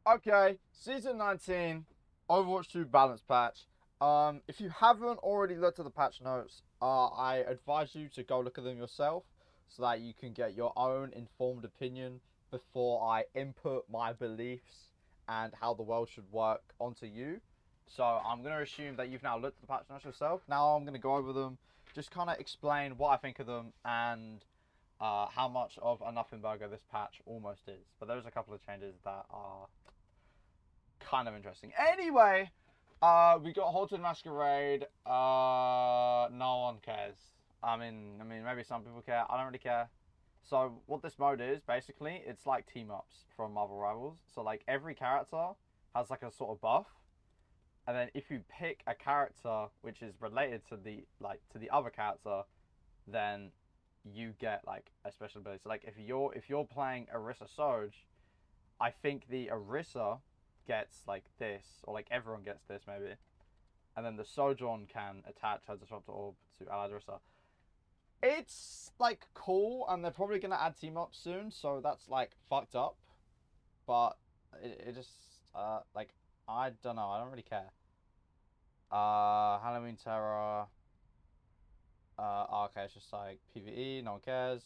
Okay, Season 19, Overwatch 2 balance patch. If you haven't already looked at the patch notes, I advise you to go look at them yourself so that you can get your own informed opinion before I input my beliefs and how the world should work onto you. So I'm going to assume that you've now looked at the patch notes yourself. Now I'm going to go over them, just kind of explain what I think of them and how much of a nothing burger this patch almost is. But there's a couple of changes that are kind of interesting. Anyway, we got Halted Masquerade. No one cares. I mean, maybe some people care. I don't really care. So what this mode is basically, it's like team ups from Marvel Rivals. So like every character has like a sort of buff, and then if you pick a character which is related to the other character, then you get like a special ability. So like if you're playing Orisa Soj, I think the Orisa gets like this, or like everyone gets this maybe, and then the Sojourn can attach her disruptor orb to allied Orisa. It's like cool, and they're probably gonna add team up soon, so that's like fucked up. But it just like I don't know, I don't really care. Halloween Terror. Okay, it's just like PvE, no one cares.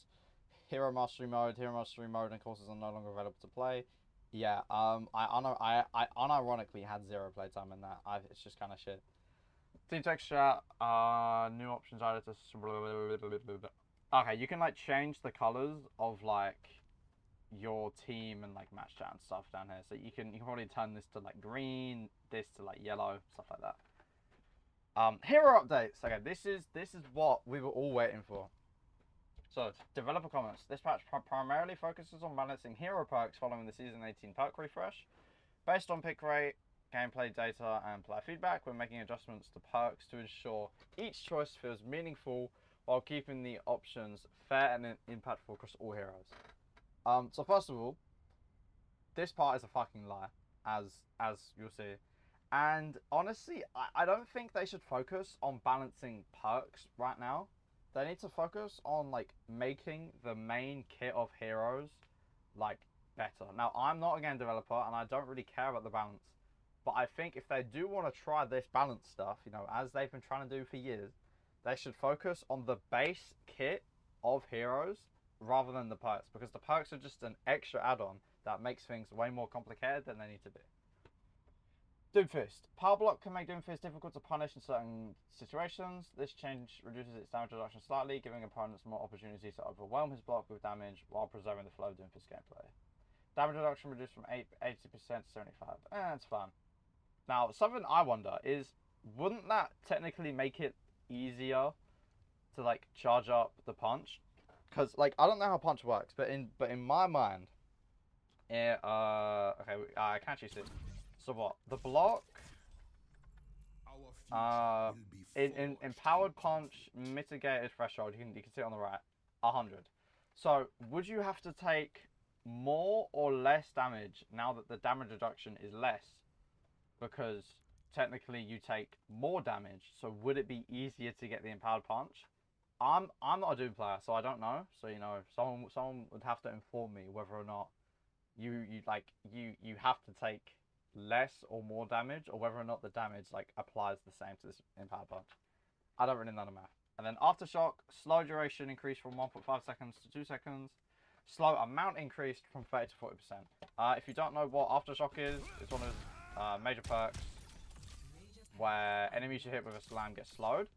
Hero Mastery Mode, Hero Mastery Mode and courses are no longer available to play. Yeah, I unironically had zero playtime in that. It's just kind of shit. Team texture, new options added to. Okay, you can like change the colors of like your team and like match chat and stuff down here. So you can probably turn this to like green, this to like yellow, stuff like that. Hero updates. Okay, this is what we were all waiting for. So, developer comments. This patch primarily focuses on balancing hero perks following the Season 18 perk refresh. Based on pick rate, gameplay data, and player feedback, we're making adjustments to perks to ensure each choice feels meaningful while keeping the options fair and impactful across all heroes. So first of all, this part is a fucking lie, as you'll see. And honestly, I don't think they should focus on balancing perks right now. They need to focus on like making the main kit of heroes like better. Now, I'm not a game developer and I don't really care about the balance. But I think if they do want to try this balance stuff, as they've been trying to do for years, they should focus on the base kit of heroes rather than the perks, because the perks are just an extra add-on that makes things way more complicated than they need to be. Doomfist. Power Block can make Doomfist difficult to punish in certain situations. This change reduces its damage reduction slightly, giving opponents more opportunities to overwhelm his block with damage while preserving the flow of Doomfist gameplay. Damage reduction reduced from 80% to 75. That's fine. Now, something I wonder is, wouldn't that technically make it easier to like charge up the punch? Because like I don't know how punch works, but in my mind, okay, I can't actually see. So what? The block, in empowered punch mitigated threshold, you can see it on the right, 100. So would you have to take more or less damage now that the damage reduction is less? Because technically you take more damage. So would it be easier to get the empowered punch? I'm not a Doom player, so I don't know. So someone would have to inform me whether or not you have to take less or more damage, or whether or not the damage like applies the same to this empowered punch. I don't really know the math. And then aftershock, slow duration increased from 1.5 seconds to 2 seconds. Slow amount increased from 30 to 40%. If you don't know what aftershock is, it's one of those major perks where enemies you hit with a slam get slowed.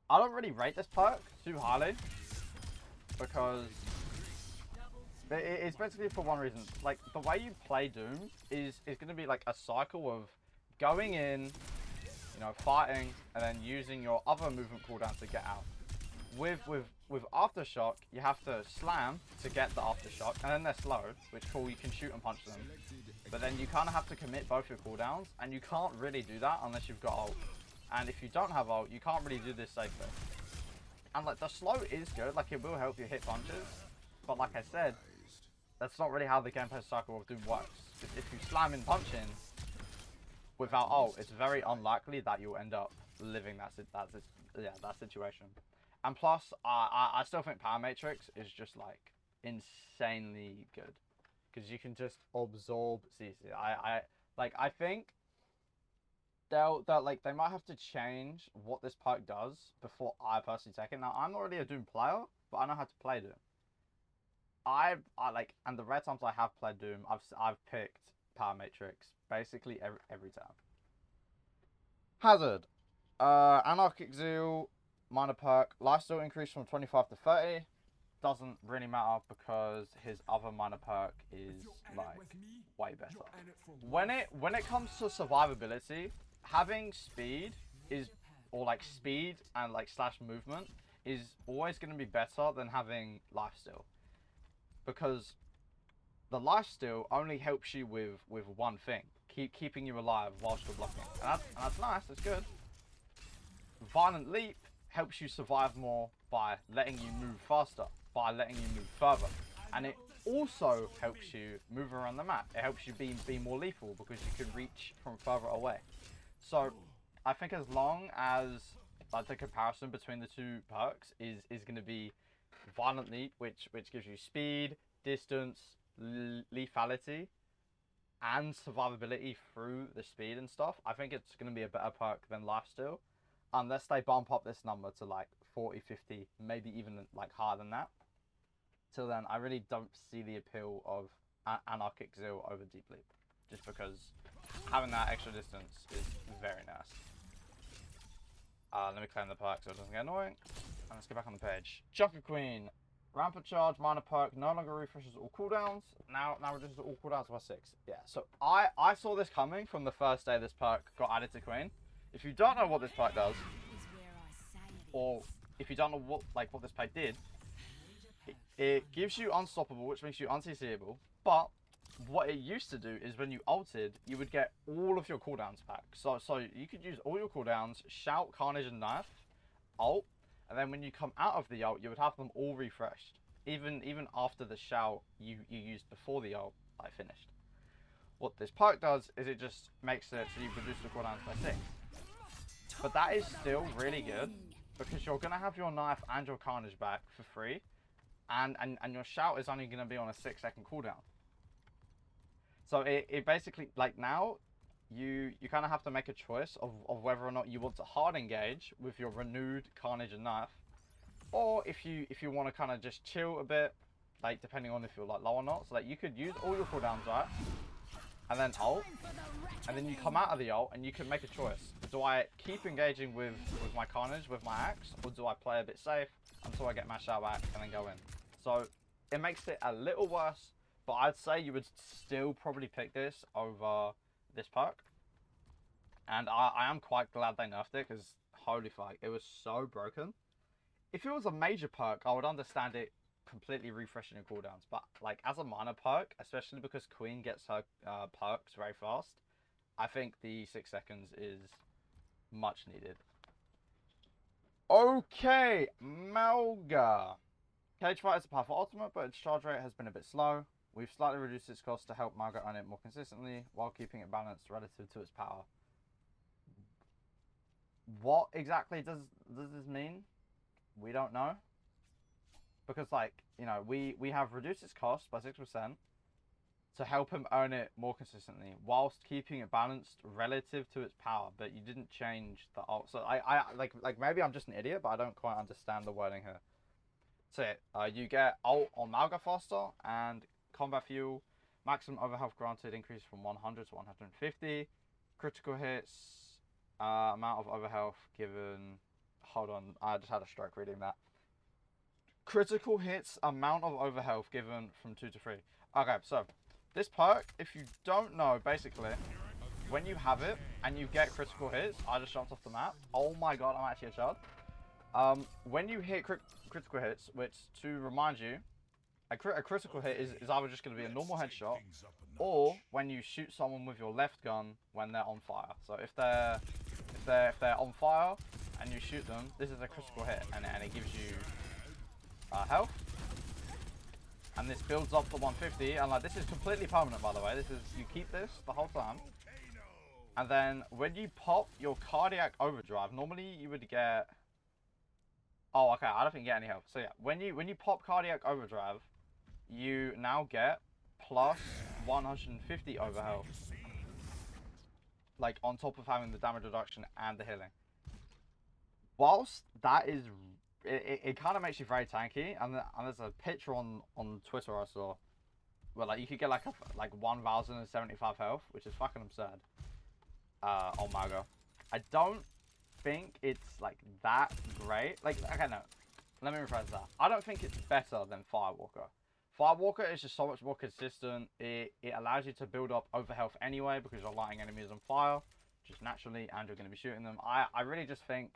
I don't really rate this perk too highly because it's basically for one reason. Like, the way you play Doom is going to be like a cycle of going in, fighting, and then using your other movement cooldown to get out. With aftershock, you have to slam to get the aftershock, and then they're slowed, which cool, you can shoot and punch them. But then you kind of have to commit both your cooldowns, and you can't really do that unless you've got ult. And if you don't have ult, you can't really do this safely. And like, the slow is good, like it will help you hit punches, but like I said, that's not really how the gameplay cycle of Doom works. If you slam in punching without ult, it's very unlikely that you'll end up living that situation. And plus, I still think Power Matrix is just like insanely good. because you can just absorb CC. I think they might have to change what this perk does before I personally take it. Now I'm already a Doom player, but I know how to play Doom. And the rare times I have played Doom, I've picked Power Matrix basically every time. Hazard, Anarchic Zeal, minor perk, lifesteal increase from 25 to 30. Doesn't really matter because his other minor perk is like way better. When it comes to survivability, having speed speed and slash movement is always going to be better than having lifesteal, because the lifesteal only helps you with one thing, keeping you alive whilst you're blocking, and that's nice, that's good. Violent Leap helps you survive more by letting you move faster, by letting you move further, and it also helps you move around the map. It helps you be more lethal because you can reach from further away. So I think as long as the comparison between the two perks is going to be Violent Leap, which gives you speed, distance, lethality, and survivability through the speed and stuff, I think it's going to be a better perk than Lifesteal, unless they bump up this number to 40, 50, maybe even higher than that. Till then, I really don't see the appeal of Anarchic Zeal over Deep Leap, just because having that extra distance is very nice. Let me claim the perk so it doesn't get annoying. And let's get back on the page. Joker Queen. Rampant Charge, minor perk, no longer refreshes all cooldowns. Now reduces all cooldowns by 6. Yeah, so I saw this coming from the first day this perk got added to Queen. If you don't know what this perk does, or if you don't know what this perk did, it gives you unstoppable, which makes you unCCable. But what it used to do is when you ulted, you would get all of your cooldowns back. So you could use all your cooldowns, shout, carnage, and knife, ult, and then when you come out of the ult, you would have them all refreshed, even after the shout you used before the ult finished. What this perk does is it just makes it so you reduce the cooldowns by 6. But that is still really good, because you're gonna have your knife and your carnage back for free, and your shout is only gonna be on a 6-second cooldown. So it basically, now, you kind of have to make a choice of whether or not you want to hard engage with your renewed carnage and knife, or if you want to kind of just chill a bit, depending on if you're low or not. So you could use all your cooldowns, right, and then ult, and then you come out of the ult and you can make a choice. Do I keep engaging with my carnage, with my axe, or do I play a bit safe until I get my shout back and then go in? So it makes it a little worse, but I'd say you would still probably pick this over this perk. And I am quite glad they nerfed it, because holy fuck, it was so broken. If it was a major perk, I would understand it completely refreshing your cooldowns. But as a minor perk, especially because Queen gets her perks very fast, I think the 6 seconds is much needed. Okay, Melga. Cage Fight is a powerful ultimate, but its charge rate has been a bit slow. We've slightly reduced its cost to help Melga earn it more consistently, while keeping it balanced relative to its power. What exactly does this mean? We don't know. Because, we have reduced its cost by 6% to help him earn it more consistently, whilst keeping it balanced relative to its power, but you didn't change the ult. So, maybe I'm just an idiot, but I don't quite understand the wording here. So, you get ult on Malga faster, and combat fuel, maximum overhealth granted increase from 100 to 150, critical hits, amount of overhealth given. Hold on, I just had a stroke reading that. Critical hits, amount of overhealth given from 2 to 3. Okay, so this perk, if you don't know, basically, when you have it and you get critical hits, I just jumped off the map. Oh my god, I'm actually a child. When you hit critical hits, which, to remind you, a critical hit is either just going to be a normal headshot, or when you shoot someone with your left gun when they're on fire. So if they're on fire and you shoot them, this is a critical hit, and it gives you health. And this builds up to 150, and this is completely permanent, by the way. You keep this the whole time. And then when you pop your cardiac overdrive, normally you would get. Oh, okay. I don't think you get any health. So yeah, when you pop cardiac overdrive, you now get plus 150 over health. Like, on top of having the damage reduction and the healing. Whilst that is... It kind of makes you very tanky. And there's a picture on Twitter I saw where, like, you could get, like, 1,075 health, which is fucking absurd. On Mago. I don't think it's, like, that great. Like, okay, no. Let me rephrase that. I don't think it's better than Firewalker. Firewalker is just so much more consistent. It allows you to build up over health anyway because you're lighting enemies on fire, just naturally, and you're going to be shooting them. I really just think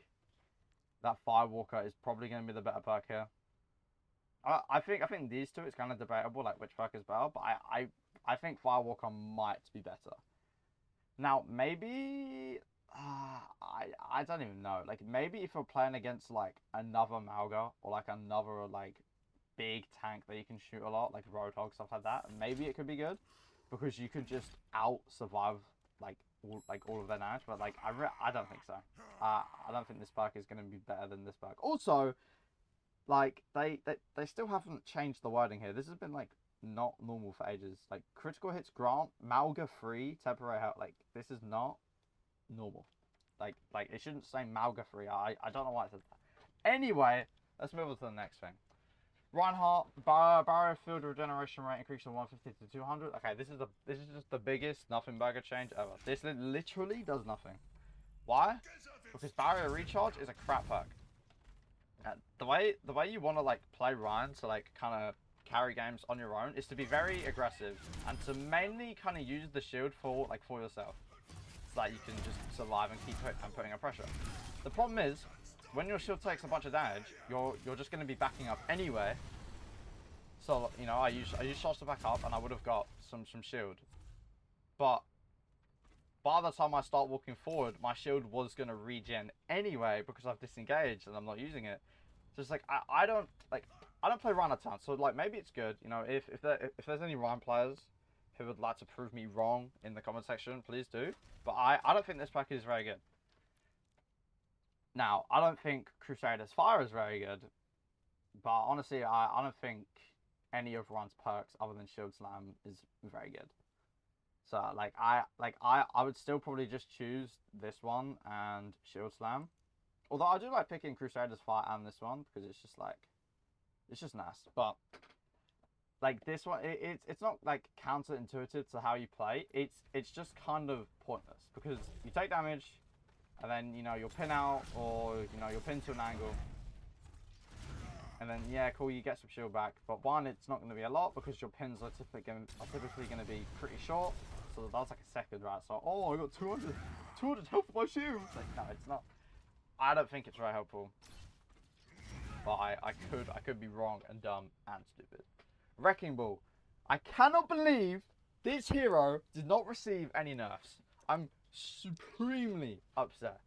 that Firewalker is probably going to be the better perk here. I think these two, it's kind of debatable, like which perk is better, but I think Firewalker might be better. Now, maybe... I don't even know. Like, maybe if you're playing against, like, another Mauga or, like, another, like, big tank that you can shoot a lot, like Roadhog, stuff like that, maybe it could be good because you could just out-survive, like all of their damage, but, like, I don't think so. I don't think this perk is going to be better than this perk. Also, like, they still haven't changed the wording here. This has been, like, not normal for ages. Like, critical hits grant Mauga free temporary health. Like, this is not normal. Like it shouldn't say Mauga free. I don't know why it says that. Anyway, let's move on to the next thing. Reinhardt, barrier field regeneration rate increased from 150 to 200. Okay, this is just the biggest nothing burger change ever. This literally does nothing. Why? Because barrier recharge is a crap perk. The way you want to, like, play Ryan to, like, kind of carry games on your own is to be very aggressive and to mainly kind of use the shield for yourself. So that you can just survive and keep putting up pressure. The problem is, when your shield takes a bunch of damage, you're just going to be backing up anyway. So, you know, I use shots to back up, and I would have got some shield. But by the time I start walking forward, my shield was going to regen anyway because I've disengaged and I'm not using it. So it's like I don't play Ryan a ton. So, like, maybe it's good. You know, if there's any Ryan players who would like to prove me wrong in the comment section, please do. But I don't think this pack is very good. Now, I don't think Crusader's Fire is very good. But honestly, I don't think any of Ryan's perks other than Shield Slam is very good. So, I would still probably just choose this one and Shield Slam. Although I do like picking Crusader's Fire and this one because it's just nice. But like this one, it's not like counterintuitive to how you play. It's just kind of pointless because you take damage, and then, you know, you'll pin out, or, you know, you'll pin to an angle, and then, yeah, cool, you get some shield back. But one, it's not going to be a lot because your pins are typically going to be pretty short. So that's like a second, right? So, oh, I got 200 health for my shield. Like, no, it's not. I don't think it's very helpful. But I could be wrong and dumb and stupid. Wrecking Ball. I cannot believe this hero did not receive any nerfs. I'm supremely upset.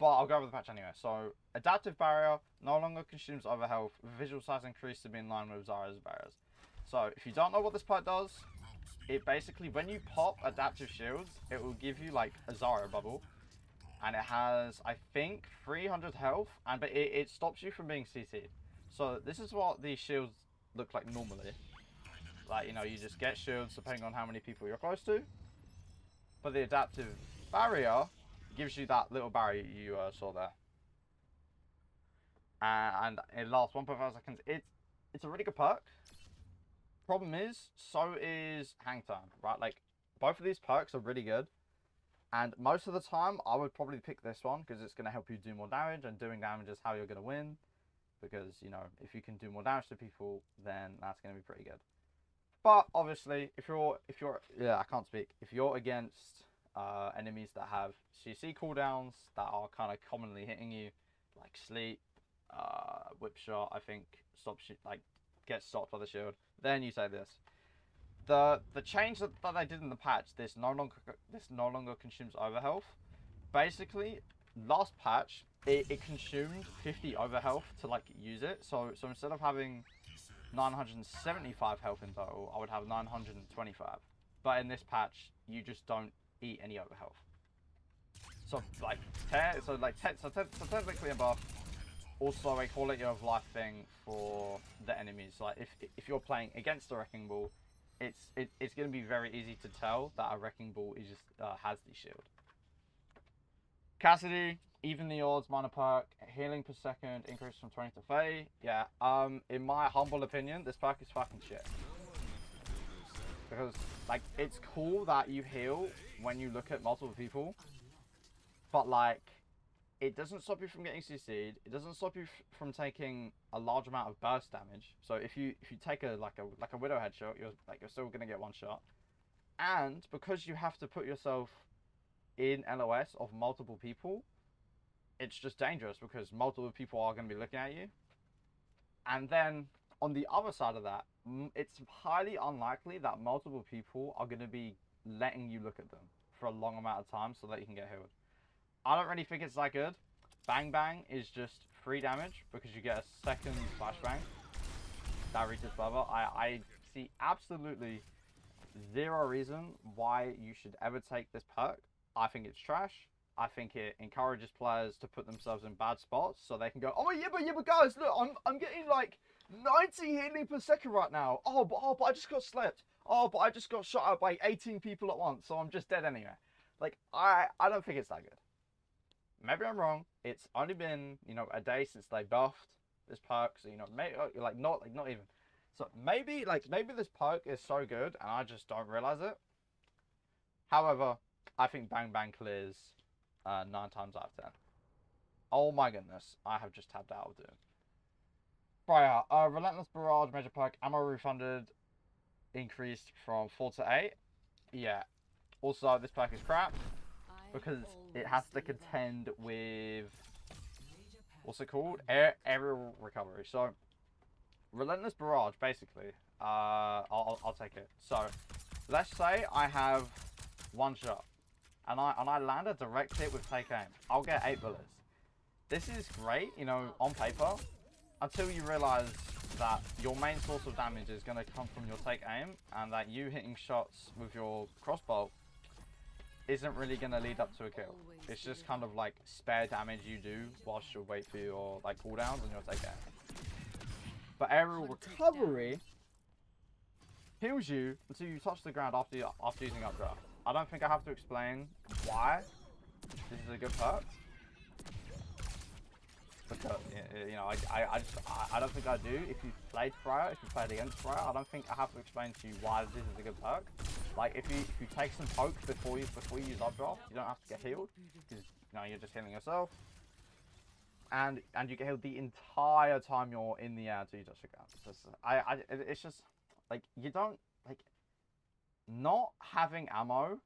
But I'll go over the patch anyway. So, Adaptive Barrier no longer consumes over health. Visual size increased to be in line with Zarya's barriers. So, if you don't know what this perk does, it basically, when you pop Adaptive Shields, it will give you, like, a Zarya bubble. And it has, I think, 300 health, but it stops you from being CC'd. So, this is what these shields look like normally. Like, you know, you just get shields depending on how many people you're close to. But the Adaptive Barrier gives you that little barrier you saw there. And it lasts 1.5 seconds. It's a really good perk. Problem is, so is Hang Time, right? Like, both of these perks are really good. And most of the time, I would probably pick this one because it's going to help you do more damage, and doing damage is how you're going to win. Because, you know, if you can do more damage to people, then that's going to be pretty good. But obviously, if you're I can't speak. If you're against enemies that have CC cooldowns that are kind of commonly hitting you, like Sleep, Whip Shot, I think gets stopped by the shield, then you say this. The change that they did in the patch, this no longer consumes overhealth. Basically, last patch it consumed 50 overhealth to, like, use it. So instead of having 975 health in total, I would have 925. But in this patch, you just don't eat any overhealth. So technically a buff. Also a quality of life thing for the enemies. Like, if you're playing against the Wrecking Ball, it's going to be very easy to tell that a Wrecking Ball is just has the shield. Cassidy, even the odds, minor perk, healing per second, increase from 20 to 30. Yeah, in my humble opinion, this perk is fucking shit. Because, like, it's cool that you heal when you look at multiple people, but, like, it doesn't stop you from getting CC'd. It doesn't stop you from taking a large amount of burst damage. So if you take a Widow headshot, you're still gonna get one shot. And because you have to put yourself in LOS of multiple people, it's just dangerous because multiple people are going to be looking at you. And then on the other side of that, it's highly unlikely that multiple people are going to be letting you look at them for a long amount of time so that you can get healed. I don't really think it's that good. Bang Bang is just free damage because you get a second flashbang that reaches further. I see absolutely zero reason why you should ever take this perk. I think it's trash. I think it encourages players to put themselves in bad spots so they can go, oh yeah, but guys, look, I'm getting like 90 healing per second right now. Oh, but I just got slept. Oh, but I just got shot at by 18 people at once, so I'm just dead anyway. Like, I don't think it's that good. Maybe I'm wrong. It's only been, you know, a day since they buffed this perk, so, you know, maybe, not even. So maybe this perk is so good and I just don't realize it. However, I think Bang Bang clears 9 times out of 10. Oh my goodness, I have just tapped out of Doom. Right, Relentless Barrage, major perk, ammo refunded, increased from 4 to 8. Yeah. Also, this perk is crap because it has to contend with, what's it called? Aerial recovery. So, Relentless Barrage, basically. I'll take it. So, let's say I have one shot. And I land a direct hit with take aim. I'll get 8 bullets. This is great, you know, on paper, until you realize that your main source of damage is going to come from your take aim, and that you hitting shots with your crossbow isn't really going to lead up to a kill. It's just kind of like spare damage you do whilst you wait for your like cooldowns and your take aim. But aerial recovery heals you until you touch the ground after using updraft. I don't think I have to explain why this is a good perk. Because, you know, I don't think I do. If you played Fryer, if you played against Fryer, I don't think I have to explain to you why this is a good perk. Like, if you take some poke before you use updraft, you don't have to get healed because, you know, you're just healing yourself. And you get healed the entire time you're in the air until you touch the ground. It's just like, you don't, like, not having ammo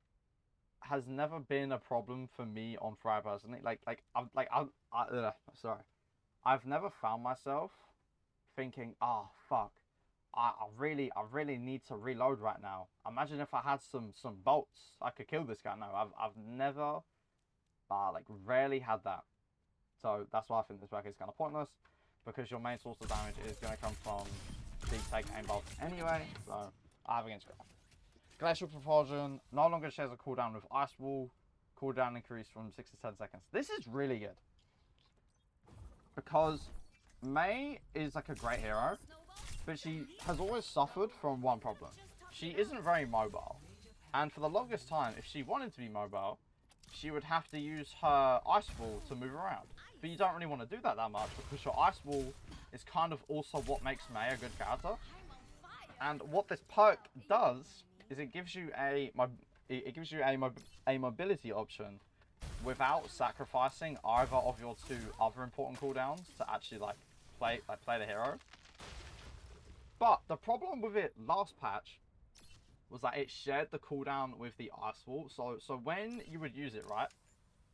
has never been a problem for me on Fryer personally. I've never found myself thinking, oh fuck, I really need to reload right now. Imagine if I had some bolts, I could kill this guy. No, I've never, rarely had that. So that's why I think this perk is kind of pointless, because your main source of damage is going to come from the take aim bolts anyway. So I have against Graph. Glacial Propulsion no longer shares a cooldown with Ice Wall. Cooldown increase from 6 to 10 seconds. This is really good, because Mei is like a great hero, but she has always suffered from one problem. She isn't very mobile, and for the longest time, if she wanted to be mobile, she would have to use her Ice Wall to move around. But you don't really want to do that much, because your Ice Wall is kind of also what makes Mei a good character. And what this perk does is it gives you a mobility option without sacrificing either of your 2 other important cooldowns to actually play the hero. But the problem with it last patch was that it shared the cooldown with the Ice Wall. So when you would use it, right,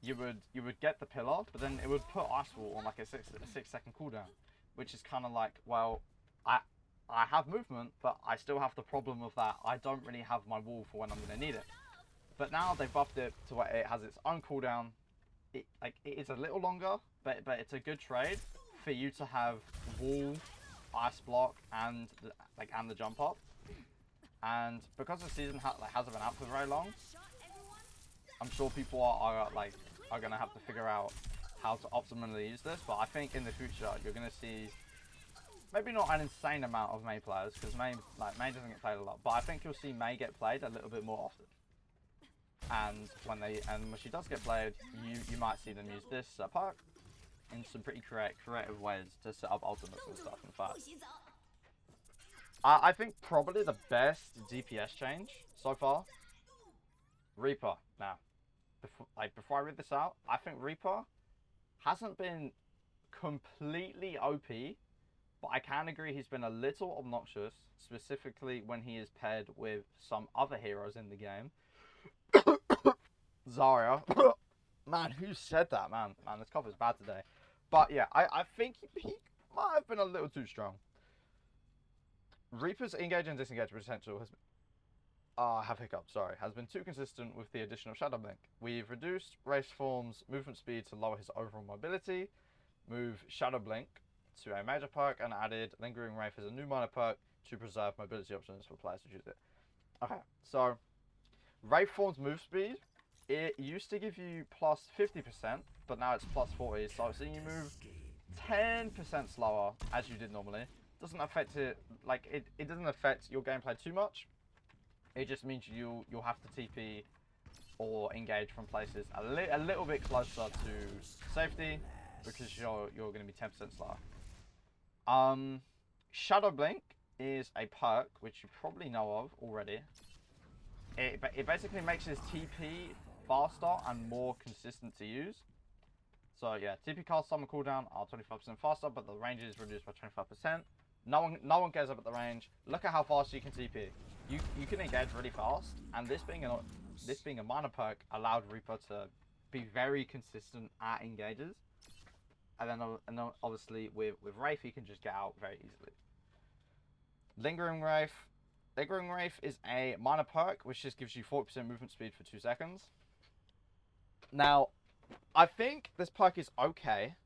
you would get the pillar, but then it would put Ice Wall on like a 6-second cooldown, which is kind of like, well, I have movement, but I still have the problem of that I don't really have my wall for when I'm going to need it. But now they buffed it to where it has its own cooldown. It is a little longer, but it's a good trade for you to have wall, ice block, and the jump up. And because the season hasn't been out for very long, I'm sure people are going to have to figure out how to optimally use this. But I think in the future you're going to see maybe not an insane amount of Mei players, because Mei doesn't get played a lot, but I think you'll see Mei get played a little bit more often. And when she does get played, you might see them use this perk in some pretty creative ways to set up ultimates and stuff. In fact, I think probably the best DPS change so far, Reaper. Now, before I read this out, I think Reaper hasn't been completely OP, but I can agree he's been a little obnoxious, specifically when he is paired with some other heroes in the game. Zarya. Man, who said that, man? Man, this cough is bad today. But yeah, I think he might have been a little too strong. Reaper's engage and disengage potential has been... I have hiccups, sorry. Has been too consistent with the addition of Shadow Blink. We've reduced Wraith's form's movement speed to lower his overall mobility, moved Shadow Blink to a major perk, and added Lingering Wraith as a new minor perk to preserve mobility options for players who choose it. Okay, so Wraith form's move speed, it used to give you plus 50%, but now it's plus 40, so seeing you move 10% slower as you did normally doesn't affect it, like, it doesn't affect your gameplay too much. It just means you'll have to TP or engage from places a little bit closer to safety, because you're going to be 10% slower. Shadow Blink is a perk which you probably know of already. It basically makes his TP faster and more consistent to use. So yeah, TP cast summon cooldown are 25% faster, but the range is reduced by 25%. No one cares about the range. Look at how fast you can TP. You can engage really fast, and this being a minor perk allowed Reaper to be very consistent at engages. And then obviously with Wraith, he can just get out very easily. Lingering Wraith. Lingering Wraith is a minor perk, which just gives you 40% movement speed for 2 seconds. Now, I think this perk is okay,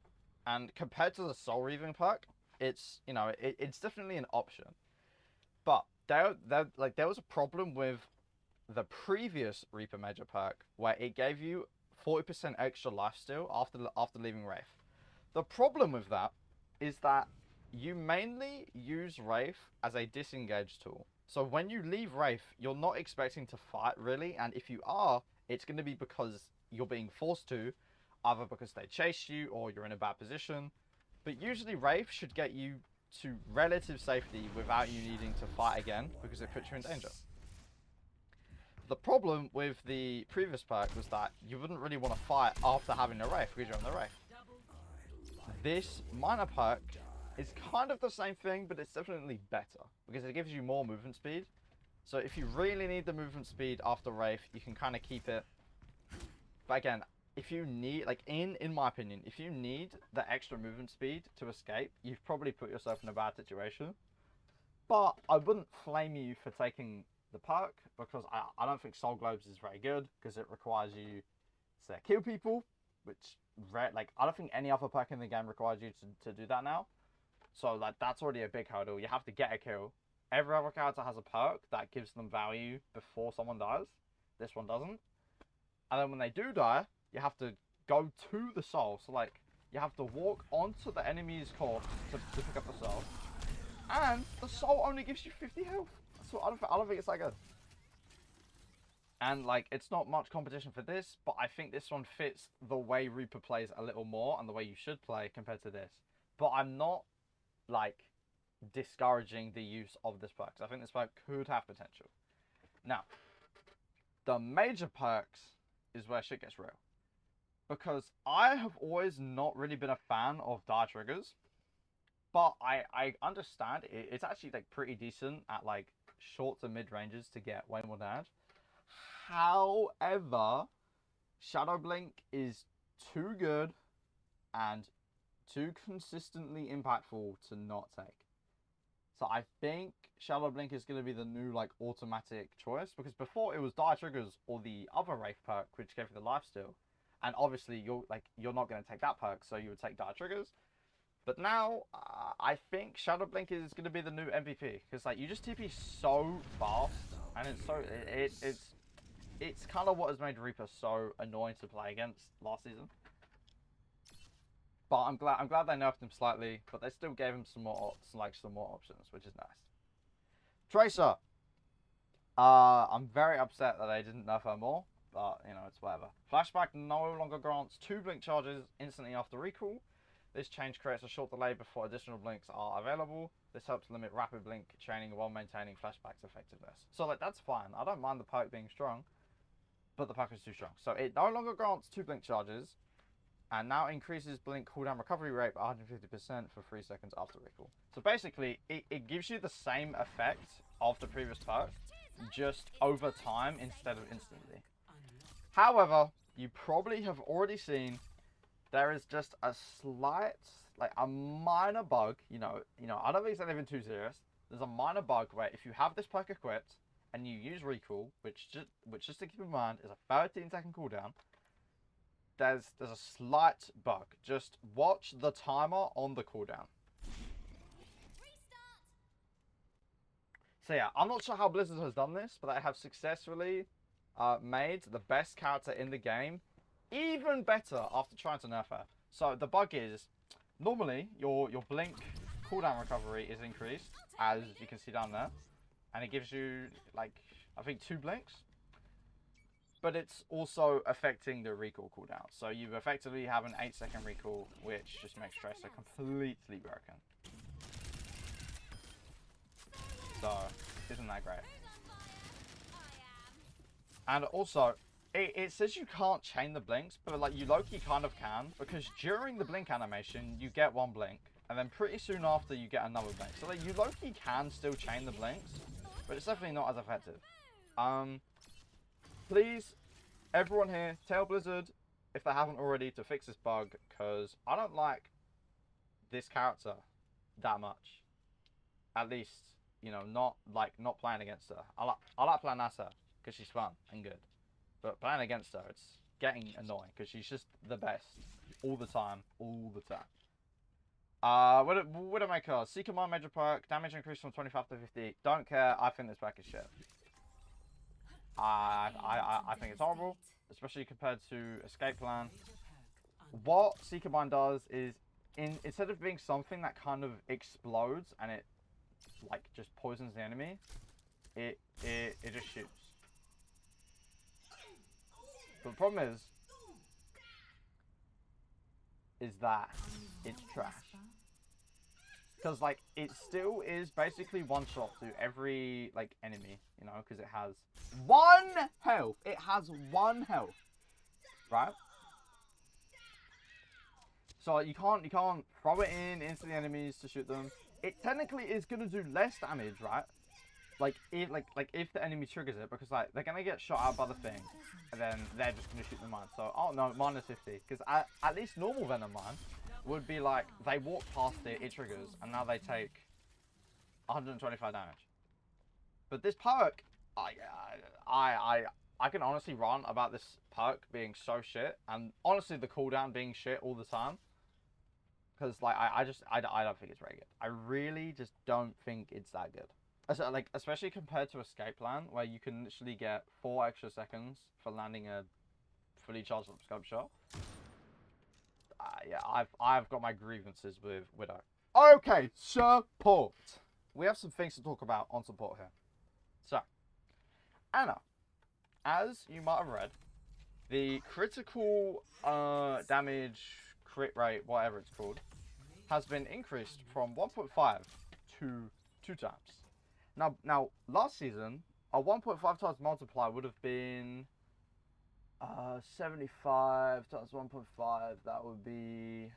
and compared to the Soul Reaving perk, it's, you know, it's definitely an option. But there was a problem with the previous Reaper Major perk, where it gave you 40% extra lifesteal after leaving Wraith. The problem with that is that you mainly use Wraith as a disengage tool. So when you leave Wraith, you're not expecting to fight really, and if you are, it's going to be because you're being forced to, either because they chase you or you're in a bad position. But usually Wraith should get you to relative safety without you needing to fight again, because it puts you in danger. The problem with the previous perk was that you wouldn't really want to fight after having a Wraith because you're on the Wraith. This minor perk is kind of the same thing, but it's definitely better because it gives you more movement speed. So if you really need the movement speed after Wraith, you can kind of keep it. But again, if you need, like, in my opinion, if you need the extra movement speed to escape, you've probably put yourself in a bad situation. But I wouldn't flame you for taking the perk, because I don't think Soul Globes is very good, because it requires you to kill people, which, like, I don't think any other perk in the game requires you to do that now. So, like, that's already a big hurdle. You have to get a kill. Every other character has a perk that gives them value before someone dies. This one doesn't. And then when they do die, you have to go to the soul. So, like, you have to walk onto the enemy's corpse to pick up the soul. And the soul only gives you 50 health. So I don't think it's that good. And, like, it's not much competition for this, but I think this one fits the way Reaper plays a little more and the way you should play compared to this. But I'm not, like, discouraging the use of this perk. I think this perk could have potential. Now, the major perks is where shit gets real. Because I have always not really been a fan of dire triggers. But I understand it's actually, like, pretty decent at, like, short to mid ranges to get way more damage. However, Shadow Blink is too good and too consistently impactful to not take. So I think Shadow Blink is going to be the new, like, automatic choice, because before it was dire triggers or the other Wraith perk, which gave you the lifesteal, and obviously you're not going to take that perk, so you would take dire triggers. But now I think Shadow Blink is going to be the new MVP, because, like, you just TP so fast, and it's kind of what has made Reaper so annoying to play against last season. But I'm glad they nerfed him slightly, but they still gave him some more options, which is nice. Tracer. I'm very upset that they didn't nerf her more, but you know, it's whatever. Flashback no longer grants 2 blink charges instantly after recall. This change creates a short delay before additional blinks are available. This helps limit rapid blink chaining while maintaining flashback's effectiveness. So like that's fine. I don't mind the perk being strong, but the perk is too strong. So it no longer grants 2 blink charges, and now increases blink cooldown recovery rate by 150% for 3 seconds after recall. So basically, it gives you the same effect of the previous perk, just over time instead of instantly. However, you probably have already seen there is just a slight, like a minor bug. You know, I don't think it's anything too serious. There's a minor bug where if you have this perk equipped and you use recall, which just to keep in mind is a 13-second cooldown, there's a slight bug. Just watch the timer on the cooldown. So yeah, I'm not sure how Blizzard has done this, but they have successfully made the best character in the game even better after trying to nerf her. So the bug is, normally your blink cooldown recovery is increased, as you can see down there, and it gives you like I think 2 blinks. But it's also affecting the recall cooldown. So you effectively have an 8-second recall, which just makes Tracer completely broken. So isn't that great? And also, it says you can't chain the blinks, but like you low-key kind of can, because during the blink animation, you get 1 blink, and then pretty soon after you get another blink. So like you low-key can still chain the blinks, but it's definitely not as effective. Please, everyone here, tell Blizzard, if they haven't already, to fix this bug, because I don't like this character that much. At least, you know, not playing against her. I like playing as her, because she's fun and good. But playing against her, it's getting annoying because she's just the best all the time, all the time. Widowmaker, Seeker Mind Major perk, damage increase from 25 to 50. Don't care. I think this pack is shit. I think it's horrible, especially compared to Escape Plan. What Seeker Mind does is, instead of being something that kind of explodes and it like just poisons the enemy, it just shoots. But the problem is that it's trash. Because like it still is basically one shot to every like enemy, you know, because it has 1 health. It has 1 health, right? So you can't throw it into the enemies to shoot them. It technically is gonna do less damage, right? Like if the enemy triggers it, because like they're gonna get shot out by the thing, and then they're just gonna shoot the mine. So oh no, minus 50, because at least normal Venom mine would be like they walk past it, it triggers, and now they take 125 damage. But this perk, I can honestly rant about this perk being so shit, and honestly the cooldown being shit all the time. Because like I don't think it's very good. I really just don't think it's that good. So, like, especially compared to Escape Plan, where you can literally get 4 extra seconds for landing a fully charged up scope shot. Yeah, I've got my grievances with Widow. Okay, support. We have some things to talk about on support here. So, Anna, as you might have read, the critical damage, crit rate, whatever it's called, has been increased from 1.5 to 2 times. Now, last season, a 1.5 times multiplier would have been 75 times 1.5. That would be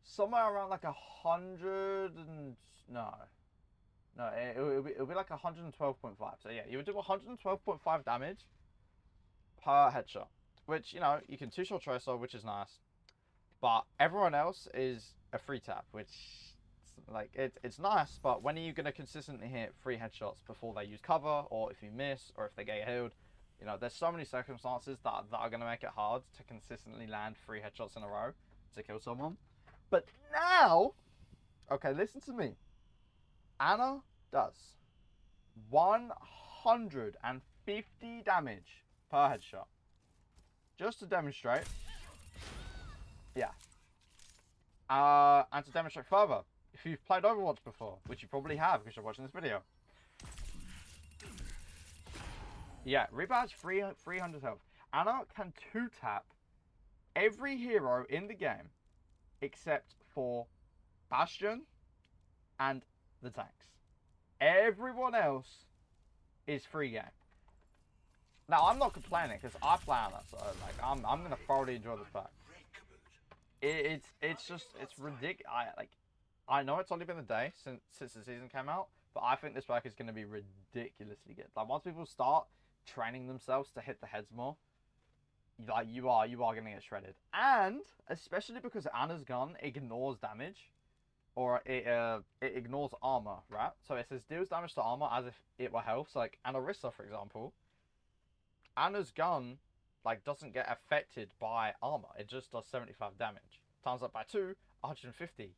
somewhere around like 100 and no, it'll be like 112.5. So yeah, you would do 112.5 damage per headshot, which you know you can 2-shot Tracer, which is nice, but everyone else is a 3 tap, which. Like it's nice, but when are you gonna consistently hit 3 headshots before they use cover, or if you miss, or if they get healed? You know, there's so many circumstances that are gonna make it hard to consistently land 3 headshots in a row to kill someone. But now, okay, listen to me. Anna does 150 damage per headshot. Just to demonstrate. Yeah. And to demonstrate further, if you've played Overwatch before, which you probably have because you're watching this video. Yeah, Reaper has 300 health. Ana can 2-tap every hero in the game except for Bastion and the tanks. Everyone else is free game. Now, I'm not complaining because I play Ana, so like I'm gonna thoroughly enjoy this pack. It's ridiculous. I know it's only been a day since the season came out, but I think this pack is gonna be ridiculously good. Like once people start training themselves to hit the heads more, like you are gonna get shredded. And especially because Ana's gun ignores damage, or it ignores armor, right? So it says deals damage to armor as if it were health. So like Anarissa, for example, Ana's gun like doesn't get affected by armor. It just does 75 damage. Times that by 2, 150.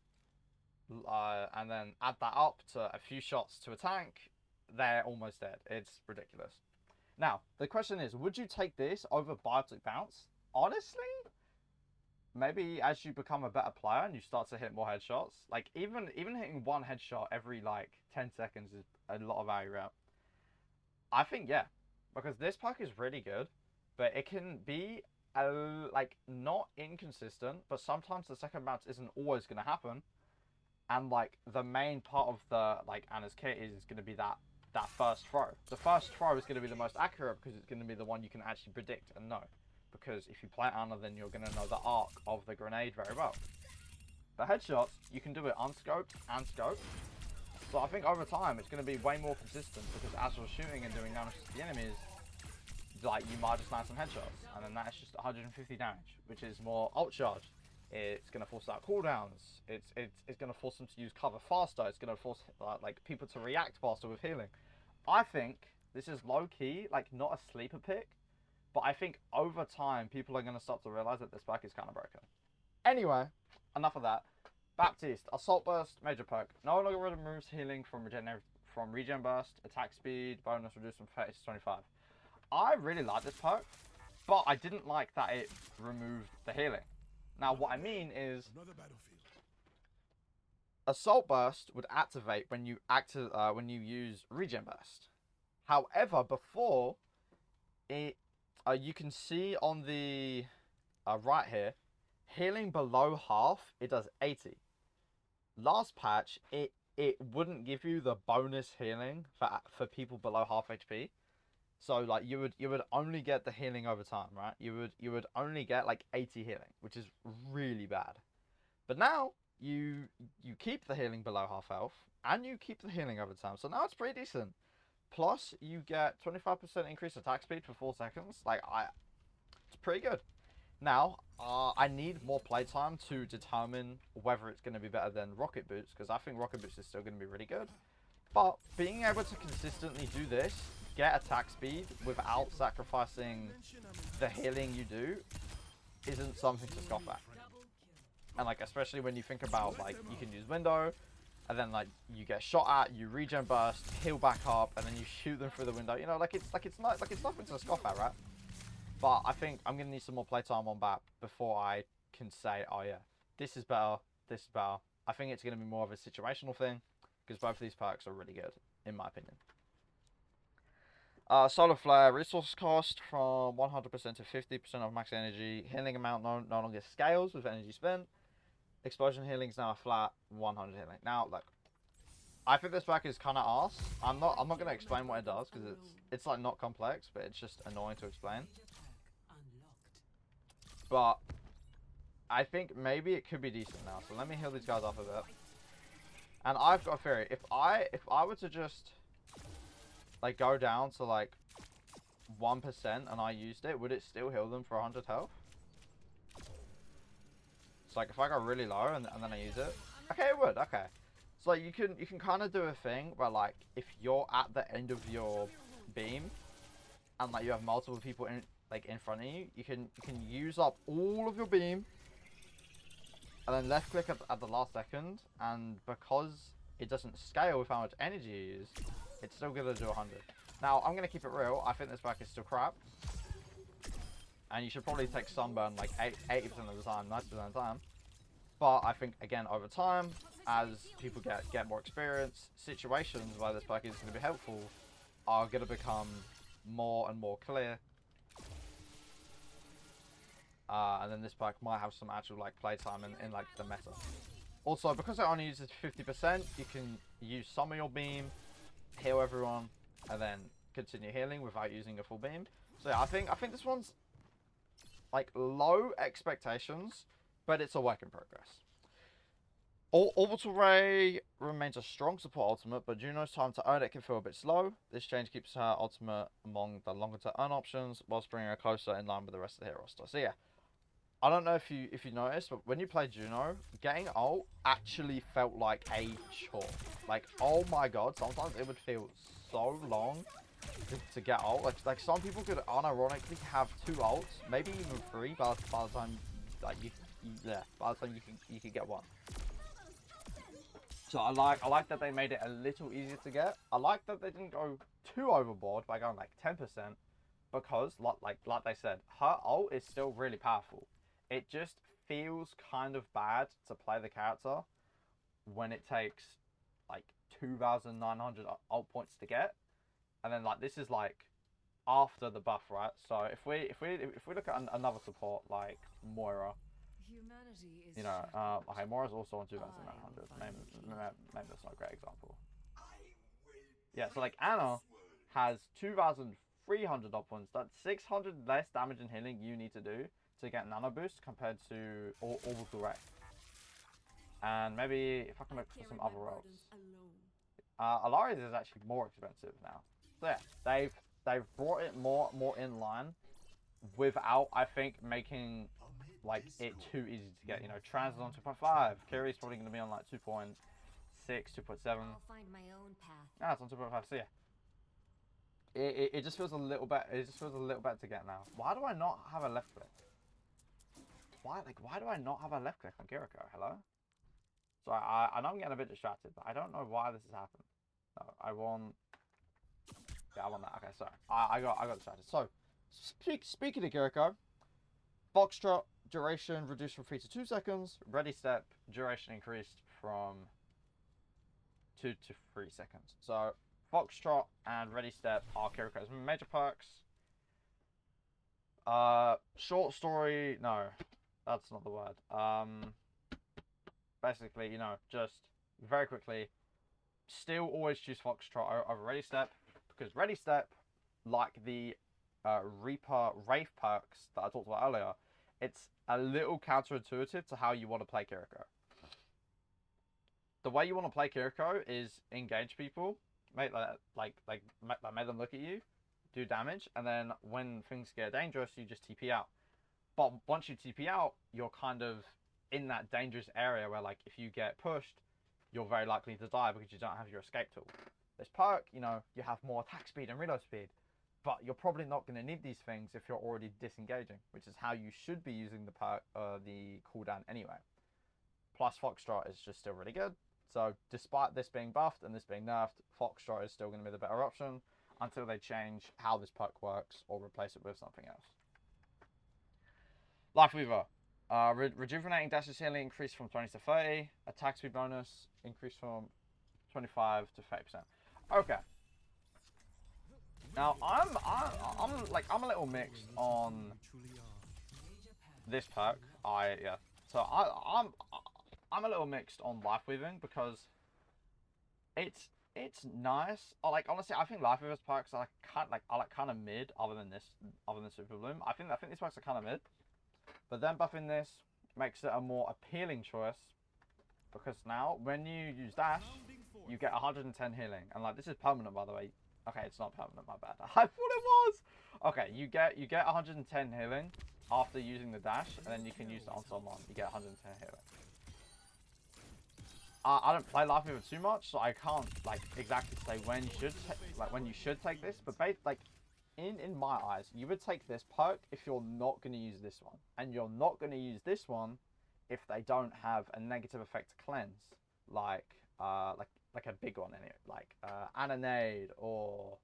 And then add that up to a few shots to a tank, they're almost dead. It's ridiculous. Now, the question is, would you take this over Biotic Bounce? Honestly, maybe as you become a better player and you start to hit more headshots, like even hitting one headshot every like 10 seconds is a lot of value out. I think yeah, because this pack is really good, but it can be like not inconsistent, but sometimes the second bounce isn't always going to happen, and like the main part of the like Ana's kit is going to be that first throw. The first throw is going to be the most accurate because it's going to be the one you can actually predict and know. Because if you play Ana, then you're going to know the arc of the grenade very well. The headshots, you can do it unscoped and scoped. So I think over time, it's going to be way more consistent because as you're shooting and doing damage to the enemies, like you might just land some headshots. And then that's just 150 damage, which is more ult charge. It's going to force out cooldowns. It's going to force them to use cover faster. It's going to force like people to react faster with healing. I think this is low key, like not a sleeper pick, but I think over time people are going to start to realize that this pack is kind of broken. Anyway, enough of that. Baptiste, Assault Burst, major perk. No longer removes healing from regen burst, attack speed, bonus reduced from 30 to 25. I really like this perk, but I didn't like that it removed the healing. Now, what I mean is, Assault Burst would activate when you use Regen Burst. However, before it, you can see on the right here, healing below half, it does 80. Last patch, it wouldn't give you the bonus healing for people below half HP. So like you would only get the healing over time, right? You would only get like 80 healing, which is really bad. But now you keep the healing below half health and you keep the healing over time. So now it's pretty decent. Plus you get 25% increased attack speed for 4 seconds. It's pretty good. Now I need more playtime to determine whether it's going to be better than Rocket Boots, because I think Rocket Boots is still going to be really good. But being able to consistently do this, get attack speed without sacrificing the healing you do, isn't something to scoff at. And like especially when you think about like you can use window, and then like you get shot at, you regen burst, heal back up, and then you shoot them through the window. You know, it's nothing to scoff at, right? But I think I'm gonna need some more playtime on that before I can say, oh yeah, this is better, this is better. I think it's gonna be more of a situational thing, because both of these perks are really good, in my opinion. Solar Flare, resource cost from 100% to 50% of max energy. Healing amount no longer scales with energy spent. Explosion healing is now a flat 100 healing. Now, look, I think this pack is kind of arse. I'm not going to explain what it does because it's like not complex, but it's just annoying to explain. But I think maybe it could be decent now. So let me heal these guys up a bit. And I've got a theory. If I were to just like go down to like 1% and I used it, would it still heal them for 100 health? So like if I go really low and then I use it, okay, it would. Okay, so like you can kind of do a thing where like if you're at the end of your beam and like you have multiple people in front of you, you can use up all of your beam and then left click at the last second, and because it doesn't scale with how much energy you use, it's still gonna do 100. Now I'm gonna keep it real. I think this pack is still crap, and you should probably take sunburn like 80% of the time, 90% of the time. But I think, again, over time, as people get more experience, situations where this perk is going to be helpful are going to become more and more clear. And then this perk might have some actual like playtime in like the meta. Also, because it only uses 50%, you can use some of your beam, heal everyone, and then continue healing without using a full beam. So yeah, I think this one's like low expectations, but it's a work in progress. Orbital Ray remains a strong support ultimate, but Juno's time to earn it can feel a bit slow. This change keeps her ultimate among the longer to earn options, whilst bringing her closer in line with the rest of the hero roster. So yeah, I don't know if you noticed, but when you play Juno, getting ult actually felt like a chore. Like, oh my god, sometimes it would feel so long to get ult. Like some people could unironically have 2 ults, maybe even 3 by the time like by the time you can get 1. So I like that they made it a little easier to get. I like that they didn't go too overboard by going like 10%, because like they said, her ult is still really powerful. It just feels kind of bad to play the character when it takes like 2,900 ult points to get, and then like this is like after the buff, right? So if we look at another support like Moira, you know, okay, Moira's also on 2,900. Maybe that's not a great example. Yeah, so like Anna has 2,300 ult points. That's 600 less damage and healing you need to do to get nano boost compared to Orbital Ray. And maybe if I can look for some other roles. Alari's is actually more expensive now. So yeah, they've brought it more in line without, I think, making like it too easy to get. You know, Trans is on 2.5. Kiri's probably going to be on like 2.6, 2.7. Ah, it's on 2.5. So yeah, it just feels a little bit. It just feels a little better to get now. Why do I not have a left click? Why do I not have a left click on Kiriko? Hello? So I know I'm getting a bit distracted, but I don't know why this has happened. No, I want. Yeah, I want that. Okay, sorry. I got distracted. So, speaking of Kiriko, Foxtrot duration reduced from 3 to 2 seconds. Ready step duration increased from 2 to 3 seconds. So, Foxtrot and Ready Step are Kiriko's major perks. Short story, no, that's not the word. Basically, you know, just very quickly, still always choose Foxtrot over Ready Step, because Ready Step, like the Reaper Wraith perks that I talked about earlier, it's a little counterintuitive to how you want to play Kiriko. The way you want to play Kiriko is engage people, make them look at you, do damage, and then when things get dangerous, you just TP out. But once you TP out, you're kind of in that dangerous area where, like, if you get pushed, you're very likely to die because you don't have your escape tool. This perk, you know, you have more attack speed and reload speed, but you're probably not going to need these things if you're already disengaging, which is how you should be using the perk, the cooldown anyway. Plus, Foxtrot is just still really good. So, despite this being buffed and this being nerfed, Foxtrot is still going to be the better option until they change how this perk works or replace it with something else. Life Weaver. Rejuvenating Dash's healing increased from 20 to 30. Attack speed bonus increased from 25 to 30%. Okay. Now I'm a little mixed on this perk. So I'm a little mixed on Life Weaving because it's nice. Honestly, I think Life Weaver's perks are kind of mid other than Super Bloom. I think these perks are kind of mid. But then buffing this makes it a more appealing choice, because now when you use dash, you get 110 healing, and like this is permanent, by the way. Okay, it's not permanent, my bad. I thought it was. Okay, you get 110 healing after using the dash, and then you can use it on someone. You get 110 healing. I don't play Life Weaver too much, so I can't like exactly say when you should take this. But in my eyes, you would take this perk if you're not going to use this one, and you're not going to use this one if they don't have a negative effect to cleanse, like a big one in it, like Ananade or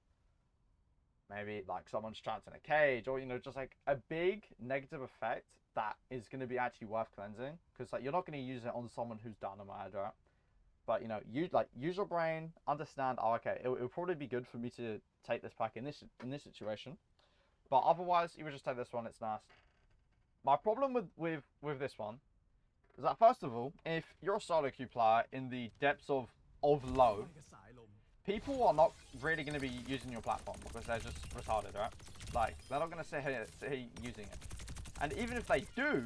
maybe like someone's trapped in a cage, or you know, just like a big negative effect that is going to be actually worth cleansing, because like you're not going to use it on someone who's dynamite, right? But you know, use your brain, understand. Oh, okay, it would probably be good for me to take this pack in this situation, but otherwise, you would just take this one. It's nice. My problem with this one is that first of all, if you're a solo queue player in the depths of low, people are not really going to be using your platform because they're just retarded, right? Like they're not going to sit here using it. And even if they do,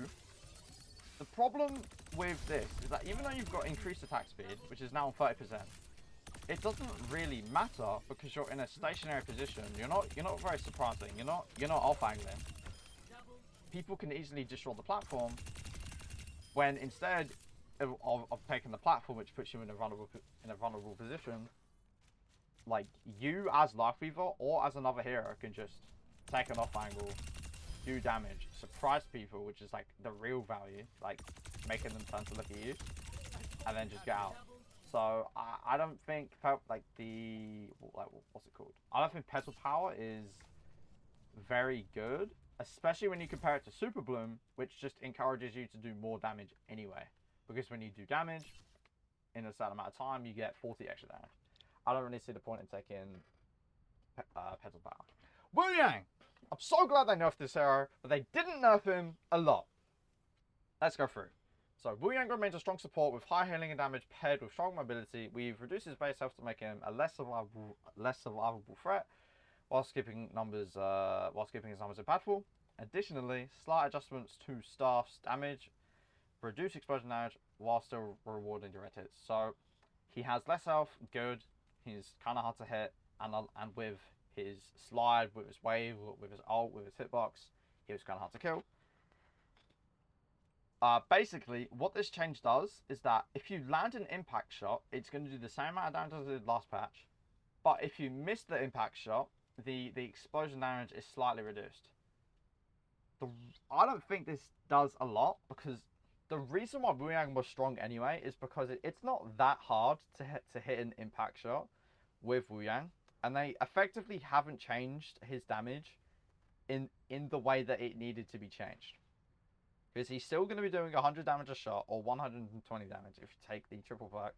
the problem with this is that even though you've got increased attack speed, which is now 30%, it doesn't really matter because you're in a stationary position. You're not very surprising. You're not off angling. People can easily destroy the platform when instead of taking the platform, which puts you in a vulnerable position, like you as Life Weaver or as another hero can just take an off angle, do damage, surprise people, which is like the real value, like making them turn to look at you, and then just get out. So I don't think what's it called? I don't think Petal Power is very good, especially when you compare it to Super Bloom, which just encourages you to do more damage anyway. Because when you do damage in a certain amount of time, you get 40 extra damage. I don't really see the point in taking Petal Power. Wuyang! I'm so glad they nerfed this hero, but they didn't nerf him a lot. Let's go through. So Wuyang remains a strong support with high healing and damage paired with strong mobility. We've reduced his base health to make him a less survivable threat, whilst keeping his numbers impactful. Additionally, slight adjustments to staff's damage reduce explosion damage while still rewarding direct hits. So he has less health, good. He's kind of hard to hit, and with his slide, with his wave, with his ult, with his hitbox, he was kind of hard to kill. Basically, what this change does is that if you land an impact shot, it's going to do the same amount of damage as it did last patch. But if you miss the impact shot, the explosion damage is slightly reduced. I don't think this does a lot, because the reason why Wuyang was strong anyway is because it's not that hard to hit an impact shot with Wuyang, and they effectively haven't changed his damage in the way that it needed to be changed. Because he's still going to be doing 100 damage a shot, or 120 damage if you take the triple perk.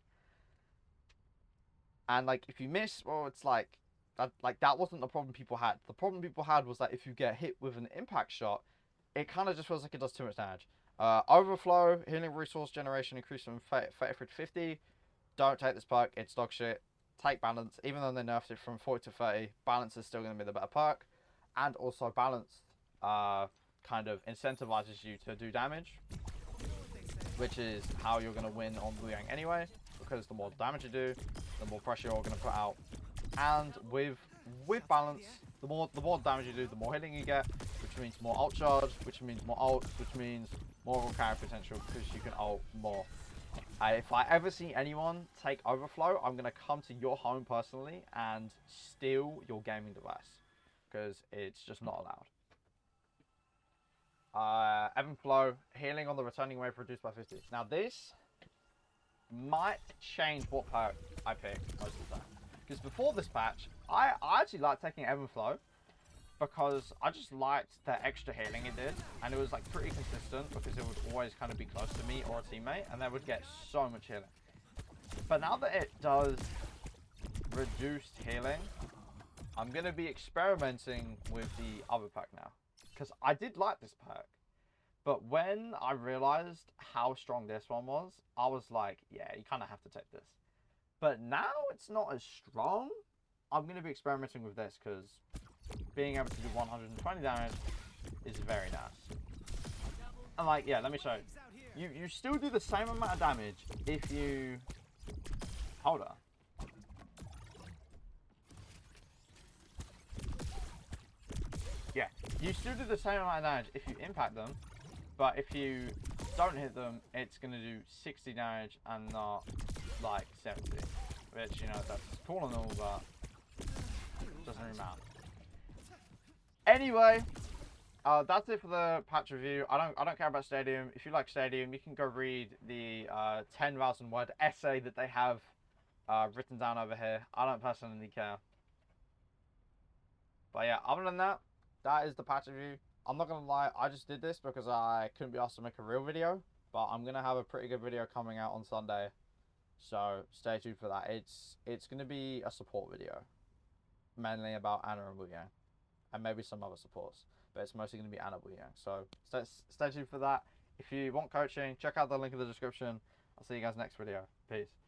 And like if you miss, well, it's like that wasn't the problem people had. The problem people had was that if you get hit with an impact shot, it kind of just feels like it does too much damage. Overflow, healing resource generation increased from 33 to 50. Don't take this perk, it's dog shit. Take balance, even though they nerfed it from 40 to 30, balance is still going to be the better perk. And also balance kind of incentivizes you to do damage, which is how you're going to win on Wuyang anyway, because the more damage you do, the more pressure you're going to put out. And with balance, the more damage you do, the more healing you get, which means more ult charge, which means more ult, which means more overall carry potential, because you can ult more. If I ever see anyone take overflow, I'm going to come to your home personally and steal your gaming device, because it's just not allowed. Ebb and flow, healing on the returning wave reduced by 50. Now this might change what perk I pick most of the time. Because before this patch, I actually liked taking ebb and flow, because I just liked the extra healing it did, and it was like pretty consistent because it would always kind of be close to me or a teammate, and they would get so much healing. But now that it does reduced healing, I'm going to be experimenting with the other perk now, because I did like this perk, but when I realized how strong this one was, I was like, yeah, you kind of have to take this. But now it's not as strong. I'm going to be experimenting with this, because being able to do 120 damage is very nice. And like, yeah, let me show you. You still do the same amount of damage if you... Hold on. Yeah, you still do the same amount of damage if you impact them, but if you don't hit them, it's going to do 60 damage and not like 70. Which, you know, that's cool and all, but doesn't really matter. Anyway, that's it for the patch review. I don't care about Stadium. If you like Stadium, you can go read the 10,000 word essay that they have written down over here. I don't personally care. But yeah, other than that, that is the patch review. I'm not gonna lie, I just did this because I couldn't be asked to make a real video. But I'm gonna have a pretty good video coming out on Sunday, so stay tuned for that. It's gonna be a support video, mainly about Anna and Wuyang, and maybe some other supports. But it's mostly gonna be Anna Wuyang. So stay tuned for that. If you want coaching, check out the link in the description. I'll see you guys next video. Peace.